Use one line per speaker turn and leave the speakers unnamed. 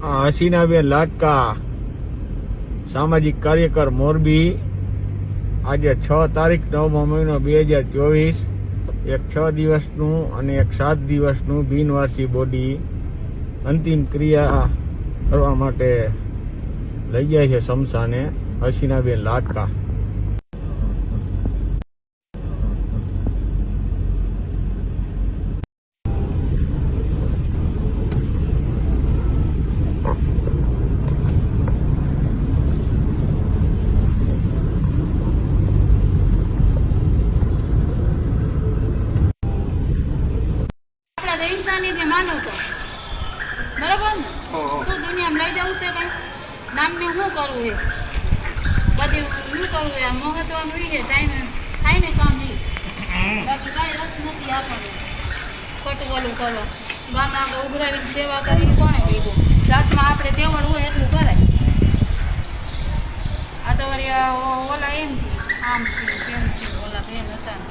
હસીનાબેન લાડકા સામાજિક કાર્યકર મોરબી આજે 6 તારીખ 9મો મહિનો 2024 એક 6 દિવસનું અને એક 7 દિવસનું બિનવારસી બોડી અંતિમ ક્રિયા કરવા માટે લઈ જાય છે શમશાને હસીનાબેન લાડકા.
ઇન્સાની જે માનવ તો બરાબર ને તું દુનિયામાં લઈ જવું છે કઈ નામને શું કરવું છે બધું શું કરવું છે મહત્વનું એ છે ટાઈમે થાય ને કામ નહીં બાકી કાંઈ રસ નથી આપણને ખોટું બોલું કરો ગામ આગળ ઉભરાવીને સેવા કરીને કોણે કીધું જાતમાં આપણે તેવડ હોય એટલું કરાય. આ તો વળી ઓલા એમ આમ છે તેમ છે ઓલા બેન હતા